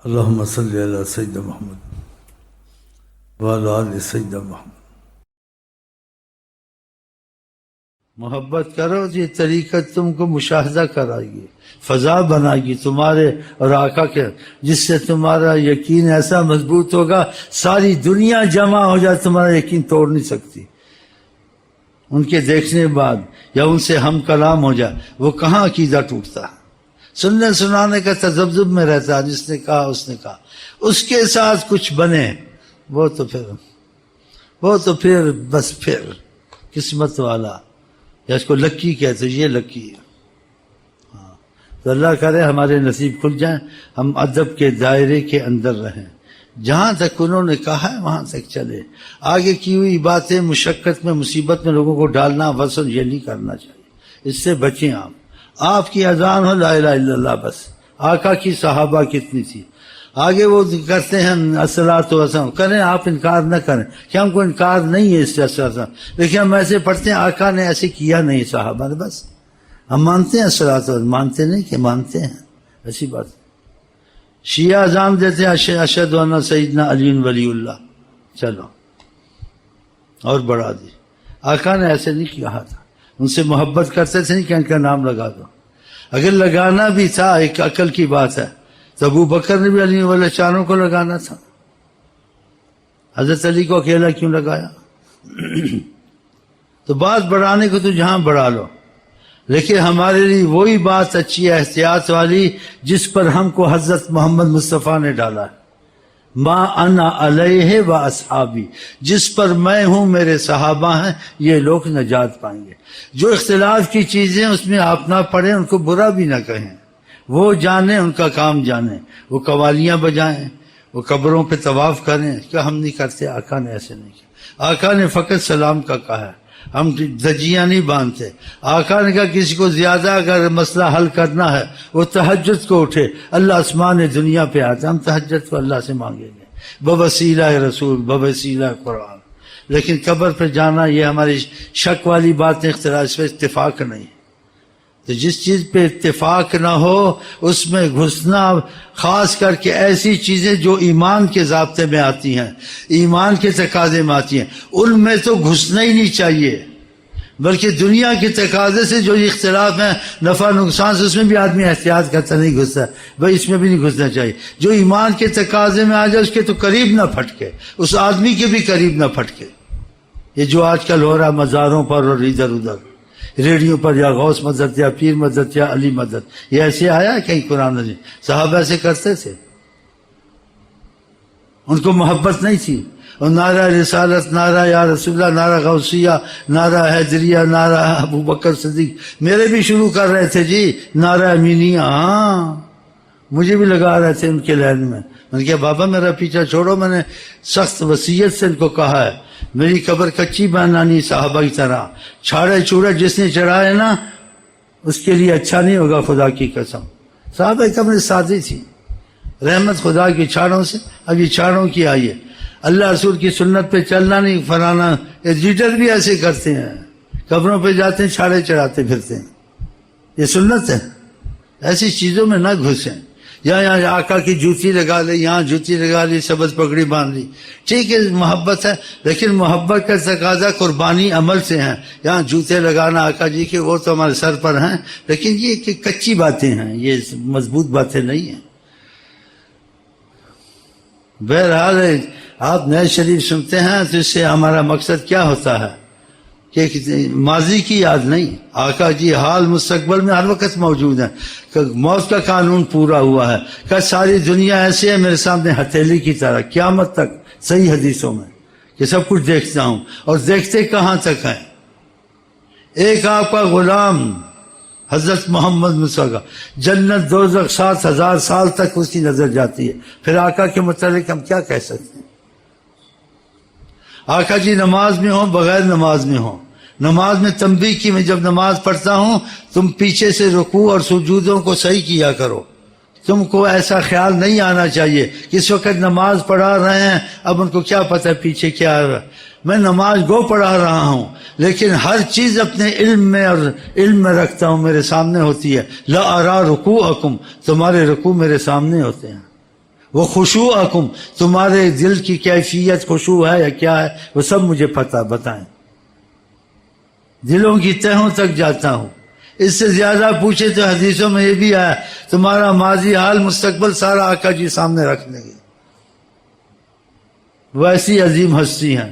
اللہم صلی علی سیدنا محمد وعلی آل سیدنا محمد۔ محبت کرو تو یہ طریقت تم کو مشاہدہ کرائے گی، فضا بنائے گی تمہارے اور آقا کے، جس سے تمہارا یقین ایسا مضبوط ہوگا ساری دنیا جمع ہو جائے تمہارا یقین توڑ نہیں سکتی۔ ان کے دیکھنے بعد یا ان سے ہم کلام ہو جائے وہ کہاں عقیدہ ٹوٹتا ہے؟ سننے سنانے کا تذبذب میں رہتا ہے، جس نے کہا اس نے کہا، اس کے ساتھ کچھ بنے وہ تو پھر بس پھر قسمت والا، یا اس کو لکی کہتے، یہ لکی ہے۔ ہاں تو اللہ کرے ہمارے نصیب کھل جائیں، ہم ادب کے دائرے کے اندر رہیں، جہاں تک انہوں نے کہا ہے وہاں تک چلے۔ آگے کی ہوئی باتیں مشقت میں مصیبت میں لوگوں کو ڈالنا وصل یہ نہیں کرنا چاہیے، اس سے بچیں۔ آپ کی اذان ہو لا الہ الا اللہ بس۔ آقا کی صحابہ کتنی تھی، آگے وہ کرتے ہیں الصلاۃ والسلام، کریں آپ انکار نہ کریں کہ ہم کو انکار نہیں ہے اس سے السلام، لیکن ہم ایسے پڑھتے ہیں آقا نے ایسے کیا نہیں، صحابہ نے، بس ہم مانتے ہیں الصلاۃ والسلام، مانتے نہیں کہ مانتے ہیں، ایسی بات۔ شیعہ اذان دیتے ہیں اشہد ان سیدنا علی ولی اللہ، چلو اور بڑھا دی۔ آقا نے ایسے نہیں کہا تھا، ان سے محبت کرتے تھے نہیں کہ ان کا نام لگا دو، اگر لگانا بھی تھا ایک عقل کی بات ہے تو ابو بکر نے بھی علی والے چاروں کو لگانا تھا، حضرت علی کو اکیلا کیوں لگایا؟ تو بات بڑھانے کو تو جہاں بڑھا لو، لیکن ہمارے لیے وہی بات اچھی ہے احتیاط والی جس پر ہم کو حضرت محمد مصطفیٰ نے ڈالا ہے، ما انا علیہ و اصحابی، جس پر میں ہوں میرے صحابہ ہیں، یہ لوگ نجات پائیں گے۔ جو اختلاف کی چیزیں اس میں آپ نہ پڑھیں، ان کو برا بھی نہ کہیں، وہ جانیں، ان کا کام جانیں، وہ قوالیاں بجائیں، وہ قبروں پہ طواف کریں، کیا ہم نہیں کرتے؟ آقا نے ایسے نہیں کیا، آقا نے فقط سلام کا کہا ہے، ہم دھجیاں نہیں باندھتے۔ آقا نے کہا کسی کو زیادہ اگر مسئلہ حل کرنا ہے وہ تہجد کو اٹھے، اللہ آسمان دنیا پہ آتا، ہم تہجد کو اللہ سے مانگیں گے بوسیلہ رسول، بوسیلہ قرآن۔ لیکن قبر پہ جانا یہ ہماری شک والی باتیں، اختلاف، اس پہ اتفاق نہیں۔ تو جس چیز پہ اتفاق نہ ہو اس میں گھسنا، خاص کر کے ایسی چیزیں جو ایمان کے ضابطے میں آتی ہیں، ایمان کے تقاضے میں آتی ہیں، ان میں تو گھسنا ہی نہیں چاہیے، بلکہ دنیا کے تقاضے سے جو اختلاف ہیں، نفع نقصان سے، اس میں بھی آدمی احتیاط کرتا نہیں گھستا، بھائی اس میں بھی نہیں گھسنا چاہیے۔ جو ایمان کے تقاضے میں آ جائے اس کے تو قریب نہ پھٹکے، اس آدمی کے بھی قریب نہ پھٹکے۔ یہ جو آج کل ہو رہا مزاروں پر اور ادھر ادھر ریڈیو پر، یا غوث مدد یا پیر مدد یا علی مدد، یہ ایسے آیا ہے کہیں قرآن میں؟ صحابہ ایسے کرتے تھے، ان کو محبت نہیں تھی، اور نعرہ رسالت، نعرہ یا رسول اللہ، نعرہ غوثیہ، نعرہ حیدریہ، نعرہ ابو بکر صدیق، میرے بھی شروع کر رہے تھے جی نعرہ امینیہ، ہاں مجھے بھی لگا رہے تھے ان کے لائن میں۔ میں نے کہا بابا میرا پیچھا چھوڑو، میں نے سخت وصیت سے ان کو کہا ہے میری قبر کچی بنانی صحابہ کی طرح، چھاڑے چوڑے جس نے چڑھائے نا اس کے لیے اچھا نہیں ہوگا، خدا کی قسم۔ صحابہ کی قبر سادی تھی، رحمت خدا کی چھاڑوں سے، اب یہ چھاڑوں کی آئیے، اللہ رسول کی سنت پہ چلنا نہیں، فلانا، ایڈیٹر بھی ایسے کرتے ہیں، قبروں پہ جاتے ہیں چھاڑے چڑھاتے پھرتے ہیں، یہ سنت ہے، ایسی چیزوں میں نہ گھسیں۔ یہاں آقا کی جوتی لگا لی، یہاں جوتی لگا لی، سبز پگڑی باندھ لی، ٹھیک ہے محبت ہے، لیکن محبت کا تقاضا قربانی عمل سے ہیں۔ یہاں جوتے لگانا آقا جی کے وہ تو ہمارے سر پر ہیں، لیکن یہ کہ کچی باتیں ہیں، یہ مضبوط باتیں نہیں ہیں۔ بہرحال آپ نئے شریف سنتے ہیں تو اس سے ہمارا مقصد کیا ہوتا ہے کہ ماضی کی یاد نہیں، آقا جی حال مستقبل میں ہر وقت موجود ہیں، کہ موت کا قانون پورا ہوا ہے، کہ ساری دنیا ایسے ہے میرے سامنے ہتھیلی کی طرح قیامت تک، صحیح حدیثوں میں کہ سب کچھ دیکھتا ہوں، اور دیکھتے کہاں تک ہیں؟ ایک آپ کا غلام حضرت محمد مصطفیٰ، جنت دوزخ 7000 سال تک اس کی نظر جاتی ہے، پھر آقا کے متعلق ہم کیا کہہ سکتے ہیں؟ آقا جی نماز میں ہوں، بغیر نماز میں ہوں، نماز میں تنبیہ کی، میں جب نماز پڑھتا ہوں تم پیچھے سے رکوع اور سجودوں کو صحیح کیا کرو، تم کو ایسا خیال نہیں آنا چاہیے کہ اس وقت نماز پڑھا رہے ہیں اب ان کو کیا پتہ پیچھے کیا ہے۔ میں نماز گو پڑھا رہا ہوں لیکن ہر چیز اپنے علم میں اور علم میں رکھتا ہوں، میرے سامنے ہوتی ہے۔ لا ارا رکوعکم، تمہارے رکوع میرے سامنے ہوتے ہیں، وہ خشوعکم، تمہارے دل کی کیفیت خشوع ہے یا کیا ہے وہ سب مجھے پتہ بتائیں. دلوں کی تہوں تک جاتا ہوں. اس سے زیادہ پوچھے تو حدیثوں میں یہ بھی آیا تمہارا ماضی حال مستقبل سارا آقا جی سامنے رکھ لیں گے. وہ ایسی عظیم ہستی ہیں.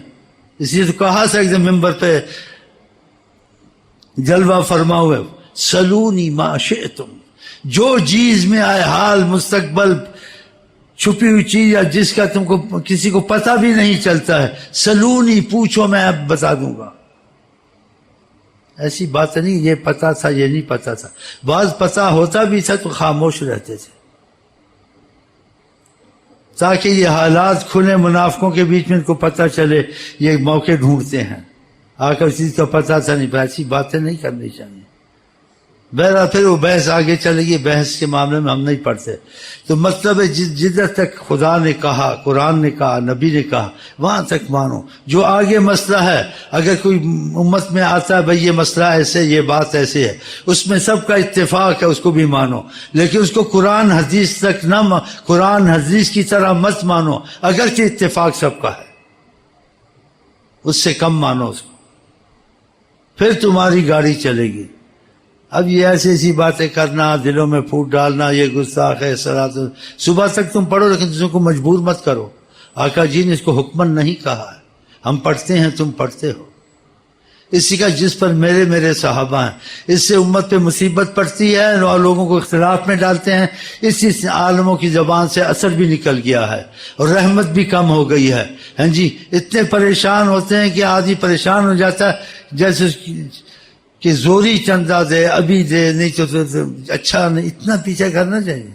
اس لیے تو کہا سکتے ممبر پہ جلوہ فرما ہوئے سلونی ما شئتم، جو چیز میں آئے حال مستقبل چھپی ہوئی چیز یا جس کا تم کو کسی کو پتہ بھی نہیں چلتا ہے، سلونی پوچھو میں اب بتا دوں گا. ایسی بات نہیں یہ پتا تھا یہ نہیں پتا تھا. بعض پتا ہوتا بھی تھا تو خاموش رہتے تھے تاکہ یہ حالات کھلے منافقوں کے بیچ میں ان کو پتہ چلے یہ موقع ڈھونڈتے ہیں. آ کر چیز کا پتا تھا نہیں، ایسی باتیں نہیں کرنی چاہیے. بہرحال پھر وہ بحث آگے چلے گی، بحث کے معاملے میں ہم نہیں پڑھتے. تو مطلب ہے جدھر تک خدا نے کہا، قرآن نے کہا، نبی نے کہا وہاں تک مانو. جو آگے مسئلہ ہے اگر کوئی امت میں آتا ہے بھئی یہ مسئلہ ایسے یہ بات ایسے ہے، اس میں سب کا اتفاق ہے اس کو بھی مانو، لیکن اس کو قرآن حدیث تک نہ قرآن حدیث کی طرح مت مانو اگرچہ اتفاق سب کا ہے، اس سے کم مانو اس کو، پھر تمہاری گاڑی چلے گی. اب یہ ایسی ایسی باتیں کرنا، دلوں میں پھوٹ ڈالنا، یہ گستاخ ہے صبح تک تم پڑھو لیکن تم کو مجبور مت کرو. آقا جی نے اس کو حکمن نہیں کہا ہے، ہم پڑھتے ہیں تم پڑھتے ہو. اسی کا جس پر میرے صحابہ ہیں، اس سے امت پہ مصیبت پڑتی ہے اور لوگوں کو اختلاف میں ڈالتے ہیں. اسی عالموں کی زبان سے اثر بھی نکل گیا ہے اور رحمت بھی کم ہو گئی ہے. ہاں جی اتنے پریشان ہوتے ہیں کہ آدمی پریشان ہو جاتا ہے جیسے کہ زوری چندہ دے ابھی دے نہیں تو اچھا نہیں. اتنا پیچھے کرنا چاہیے.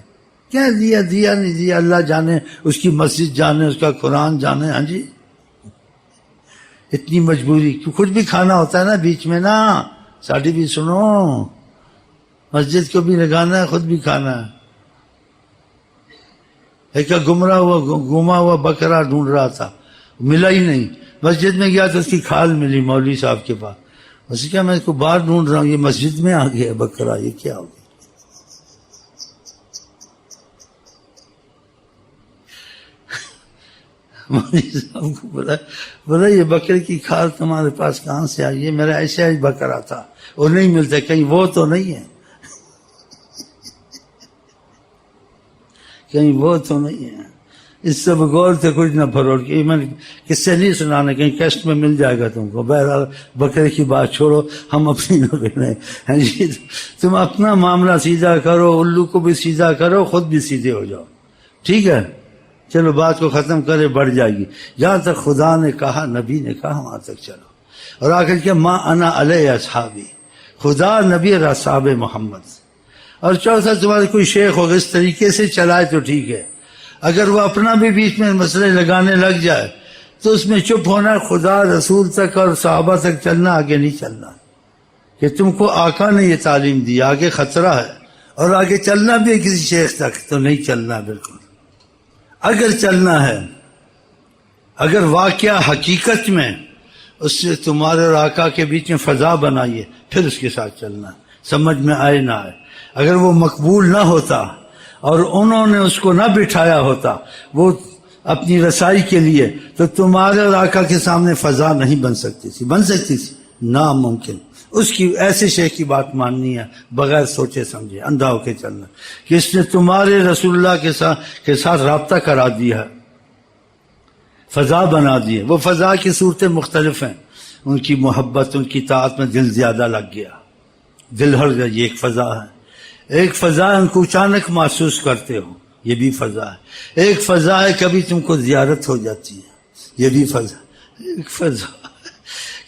کیا دیا نہیں دیا اللہ جانے، اس کی مسجد جانے، اس کا قرآن جانے. ہاں جی اتنی مجبوری، خود بھی کھانا ہوتا ہے نا بیچ میں نا. ساڑھی بھی سنو، مسجد کو بھی لگانا ہے خود بھی کھانا ہے. ایک گما ہوا بکرا ڈھونڈ رہا تھا، ملا ہی نہیں. مسجد میں گیا تو اس کی کھال ملی مولوی صاحب کے پاس. اس کیا میں اس کو باہر ڈھونڈ رہا ہوں، یہ مسجد میں آ گیا بکرا، یہ کیا ہو گیا؟ مولوی صاحب کو بولا یہ بکرے کی کھال تمہارے پاس کہاں سے آئی؟ یہ میرا ایسا ہی بکرا تھا، وہ نہیں ملتا، کہیں وہ تو نہیں ہے، کہیں وہ تو نہیں ہے. اس سے بغور سے کچھ نہ پھروڑ کے میں کس سے نہیں سنانا، کہیں کیسٹ میں مل جائے گا تم کو. بہرحال بکرے کی بات چھوڑو، ہم اپنی نہ رہے ہیں جی. تم اپنا معاملہ سیدھا کرو، الو کو بھی سیدھا کرو، خود بھی سیدھے ہو جاؤ. ٹھیک ہے چلو بات کو ختم کرے، بڑھ جائے گی. جہاں تک خدا نے کہا نبی نے کہا وہاں تک چلو. اور آخر کیا ما انا علیہ اصحابی، خدا نبی اور اصحاب محمد. اور چوتھا تمہارے کوئی شیخ ہوگا اس طریقے سے چلائے تو ٹھیک ہے، اگر وہ اپنا بھی بیچ میں مسئلے لگانے لگ جائے تو اس میں چپ ہونا، خدا رسول تک اور صحابہ تک چلنا، آگے نہیں چلنا. کہ تم کو آقا نے یہ تعلیم دی، آگے خطرہ ہے، اور آگے چلنا بھی ہے کسی شیخ تک تو نہیں چلنا بالکل. اگر چلنا ہے، اگر واقعہ حقیقت میں اس سے تمہارے اور آقا کے بیچ میں فضا بنائیے پھر اس کے ساتھ چلنا، سمجھ میں آئے نہ آئے. اگر وہ مقبول نہ ہوتا اور انہوں نے اس کو نہ بٹھایا ہوتا وہ اپنی رسائی کے لیے، تو تمہارے اور آقا کے سامنے فضا نہیں بن سکتی تھی. بن سکتی تھی؟ ناممکن. اس کی ایسے شیخ کی بات ماننی ہے بغیر سوچے سمجھے، اندھا ہو کے چلنا کہ اس نے تمہارے رسول اللہ کے ساتھ رابطہ کرا دیا ہے، فضا بنا دی ہے. وہ فضا کی صورتیں مختلف ہیں. ان کی محبت، ان کی طاعت میں دل زیادہ لگ گیا، دل ہر گیا، یہ ایک فضا ہے. ایک فضا ہے ان کو اچانک محسوس کرتے ہو، یہ بھی فضا ہے. ایک فضا ہے کبھی تم کو زیارت ہو جاتی ہے، یہ بھی فضا. ایک فضا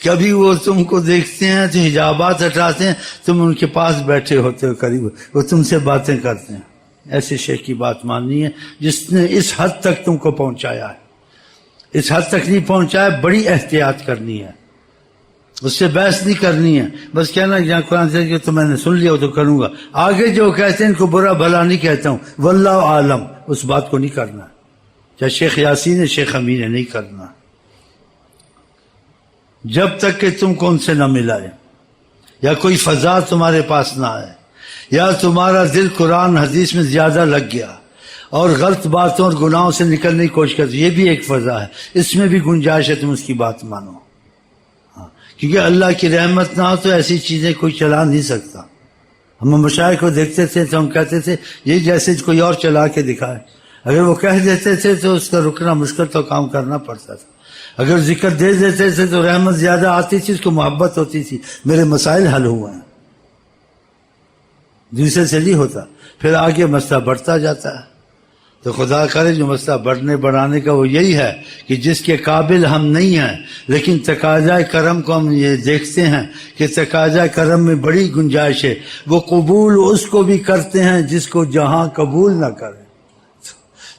کبھی وہ تم کو دیکھتے ہیں تو حجابات ہٹاتے ہیں، تم ان کے پاس بیٹھے ہوتے ہو قریب، وہ تم سے باتیں کرتے ہیں. ایسے شیخ کی بات ماننی ہے جس نے اس حد تک تم کو پہنچایا ہے. اس حد تک نہیں پہنچایا، بڑی احتیاط کرنی ہے، اس سے بحث نہیں کرنی ہے. بس کہنا جہاں قرآن سے کہ تو میں نے سن لیا تو کروں گا. آگے جو کہتے ہیں ان کو برا بھلا نہیں کہتا ہوں، واللہ عالم، اس بات کو نہیں کرنا. چاہے شیخ یاسین ہے شیخ امین ہے، نہیں کرنا جب تک کہ تم کو ان سے نہ ملائے، یا کوئی فضا تمہارے پاس نہ آئے، یا تمہارا دل قرآن حدیث میں زیادہ لگ گیا اور غلط باتوں اور گناہوں سے نکلنے کی کوشش کرتے، یہ بھی ایک فضا ہے، اس میں بھی گنجائش ہے، تم اس کی بات مانو، کیونکہ اللہ کی رحمت نہ ہو تو ایسی چیزیں کوئی چلا نہیں سکتا۔ ہم مشائخ کو دیکھتے تھے تو ہم کہتے تھے یہ جیسے کوئی اور چلا کے دکھائے، اگر وہ کہہ دیتے تھے تو اس کا رکنا مشکل تو کام کرنا پڑتا تھا، اگر ذکر دے دیتے تھے تو رحمت زیادہ آتی تھی، اس کو محبت ہوتی تھی، میرے مسائل حل ہوئے ہیں، دوسرے سے نہیں ہوتا، پھر آگے مسئلہ بڑھتا جاتا ہے۔ تو خدا کرے جو مسئلہ بڑھنے بڑھانے کا وہ یہی ہے کہ جس کے قابل ہم نہیں ہیں لیکن تقاضۂ کرم کو ہم یہ دیکھتے ہیں کہ تقاضۂ کرم میں بڑی گنجائش ہے، وہ قبول اس کو بھی کرتے ہیں جس کو جہاں قبول نہ کرے،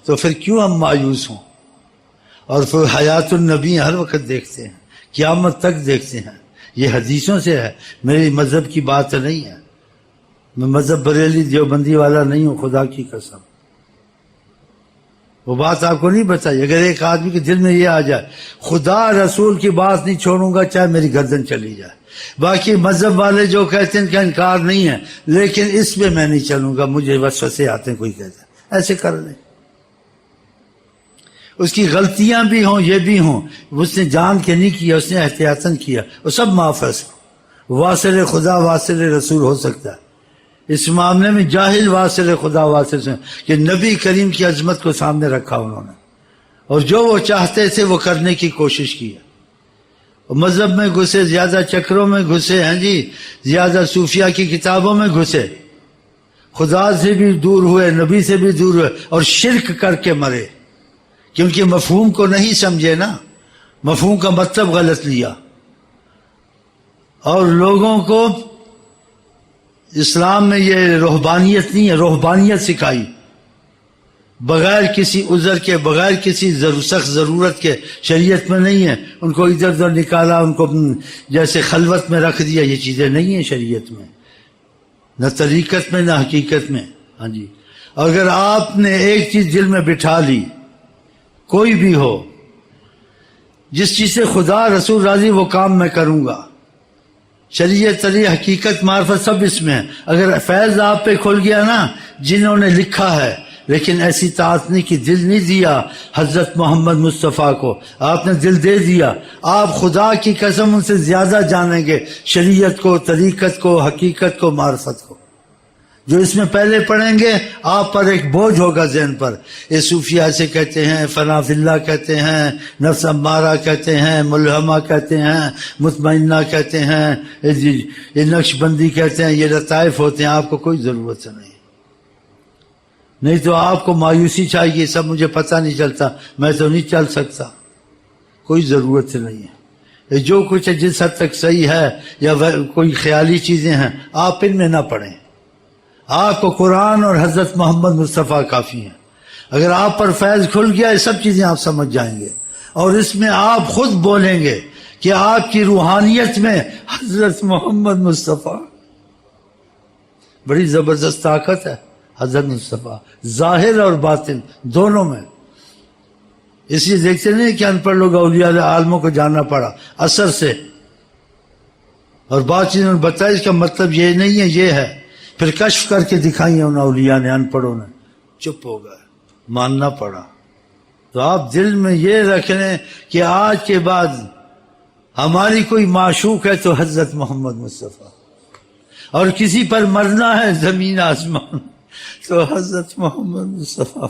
تو پھر کیوں ہم مایوس ہوں؟ اور پھر حیات النبی ہر وقت دیکھتے ہیں، قیامت تک دیکھتے ہیں، یہ حدیثوں سے ہے، میری مذہب کی بات نہیں ہے، میں مذہب بریلی دیوبندی والا نہیں ہوں، خدا کی قسم، وہ بات آپ کو نہیں بتائی۔ اگر ایک آدمی کے دل میں یہ آ جائے خدا رسول کی بات نہیں چھوڑوں گا چاہے میری گردن چلی جائے، باقی مذہب والے جو کہتے ہیں ان کا انکار نہیں ہے لیکن اس میں میں نہیں چلوں گا، مجھے وسوسے آتے ہیں، کوئی کہتا ہے ایسے کر لیں، اس کی غلطیاں بھی ہوں یہ بھی ہوں، اس نے جان کے نہیں کیا، اس نے احتیاطاً کیا، وہ سب معاف ہے، واصل خدا واصل رسول ہو سکتا ہے، اس معاملے میں جاہل واصل خدا واصل سے کہ نبی کریم کی عظمت کو سامنے رکھا انہوں نے، اور جو وہ چاہتے تھے وہ کرنے کی کوشش کی، مذہب میں گھسے، زیادہ چکروں میں گھسے ہیں جی، زیادہ صوفیہ کی کتابوں میں گھسے، خدا سے بھی دور ہوئے، نبی سے بھی دور ہوئے، اور شرک کر کے مرے، کیونکہ مفہوم کو نہیں سمجھے نا، مفہوم کا مطلب غلط لیا، اور لوگوں کو اسلام میں یہ روحانیت نہیں ہے، روحانیت سکھائی، بغیر کسی عذر کے، بغیر کسی سخت ضرورت کے، شریعت میں نہیں ہے، ان کو ادھر ادھر نکالا، ان کو جیسے خلوت میں رکھ دیا، یہ چیزیں نہیں ہیں شریعت میں، نہ طریقت میں نہ حقیقت میں، ہاں جی۔ اگر آپ نے ایک چیز دل میں بٹھا لی، کوئی بھی ہو، جس چیز سے خدا رسول راضی وہ کام میں کروں گا، شریعت تری حقیقت معرفت سب اس میں ہے، اگر فیض آپ پہ کھل گیا نا، جنہوں نے لکھا ہے لیکن ایسی طاقت نہیں کہ دل نہیں دیا حضرت محمد مصطفیٰ کو، آپ نے دل دے دیا، آپ خدا کی قسم ان سے زیادہ جانیں گے شریعت کو، طریقت کو، حقیقت کو، معرفت کو، جو اس میں پہلے پڑھیں گے آپ پر ایک بوجھ ہوگا ذہن پر، یہ صوفیہ سے کہتے ہیں، فنا فی اللہ کہتے ہیں، نفس امارہ کہتے ہیں، ملہمہ کہتے ہیں، مطمئنہ کہتے ہیں، یہ نقش بندی کہتے ہیں، یہ لطائف ہوتے ہیں، آپ کو کوئی ضرورت نہیں تو آپ کو مایوسی چاہیے، سب مجھے پتہ نہیں چلتا، میں تو نہیں چل سکتا، کوئی ضرورت نہیں ہے، جو کچھ ہے جس حد تک صحیح ہے یا کوئی خیالی چیزیں ہیں آپ ان میں نہ پڑیں، آپ کو قرآن اور حضرت محمد مصطفیٰ کافی ہیں، اگر آپ پر فیض کھل گیا یہ سب چیزیں آپ سمجھ جائیں گے، اور اس میں آپ خود بولیں گے کہ آپ کی روحانیت میں حضرت محمد مصطفیٰ، بڑی زبردست طاقت ہے حضرت مصطفیٰ، ظاہر اور باطن دونوں میں، اس لیے دیکھتے نہیں کہ ان پڑھ لوگ اولیاء عالموں کو جاننا پڑا اثر سے، اور بات چیزوں نے بتایا اس کا مطلب یہ نہیں ہے، یہ ہے، پھر کشف کر کے دکھائیں ان اولیاء نے، ان پڑھوں نے، چپ ہو گئے، ماننا پڑا۔ تو آپ دل میں یہ رکھ لیں کہ آج کے بعد ہماری کوئی معشوق ہے تو حضرت محمد مصطفیٰ، اور کسی پر مرنا ہے زمین آسمان تو حضرت محمد مصطفیٰ،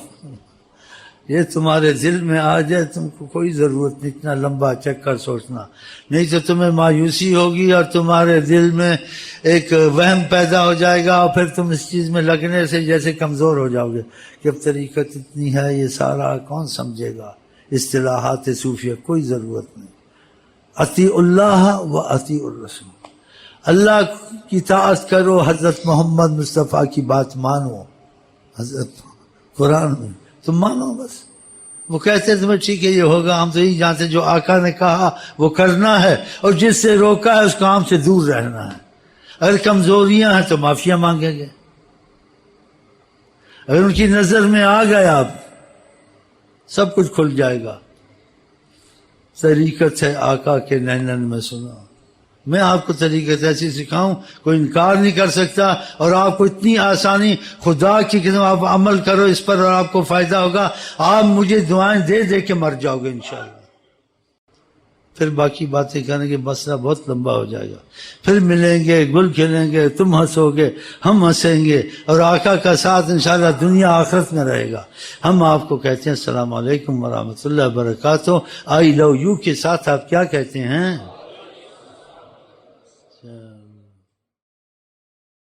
یہ تمہارے دل میں آ جائے تم کو کوئی ضرورت نہیں اتنا لمبا چکر سوچنا، نہیں تو تمہیں مایوسی ہوگی اور تمہارے دل میں ایک وہم پیدا ہو جائے گا، اور پھر تم اس چیز میں لگنے سے جیسے کمزور ہو جاؤ گے کہ اب طریقت اتنی ہے، یہ سارا کون سمجھے گا، اصطلاحات صوفیہ، کوئی ضرورت نہیں، اطیع اللہ و اطیع الرسول، اللہ کی اطاعت کرو، حضرت محمد مصطفیٰ کی بات مانو، حضرت قرآن میں تم مانو بس، وہ کہتے ہیں تمہیں ٹھیک ہے یہ ہوگا، ہم تو یہی جانتے جو آقا نے کہا وہ کرنا ہے، اور جس سے روکا ہے اس کام سے دور رہنا ہے، اگر کمزوریاں ہیں تو معافیاں مانگیں گے، اگر ان کی نظر میں آ گئے آپ سب کچھ کھل جائے گا، طریقت ہے آقا کے نینن میں سنا، میں آپ کو طریقت ایسی سکھاؤں کوئی انکار نہیں کر سکتا، اور آپ کو اتنی آسانی، خدا کی قسم آپ عمل کرو اس پر اور آپ کو فائدہ ہوگا، آپ مجھے دعائیں دے دے کے مر جاؤ گے انشاءاللہ۔ پھر باقی باتیں کریں گے، مسئلہ بہت لمبا ہو جائے گا۔ پھر ملیں گے، گل کھلیں گے، تم ہنسو گے، ہم ہنسیں گے، اور آقا کا ساتھ انشاءاللہ دنیا آخرت میں رہے گا۔ ہم آپ کو کہتے ہیں السلام علیکم ورحمۃ اللہ وبرکاتہ۔ آئی لو یو کے ساتھ آپ کیا کہتے ہیں؟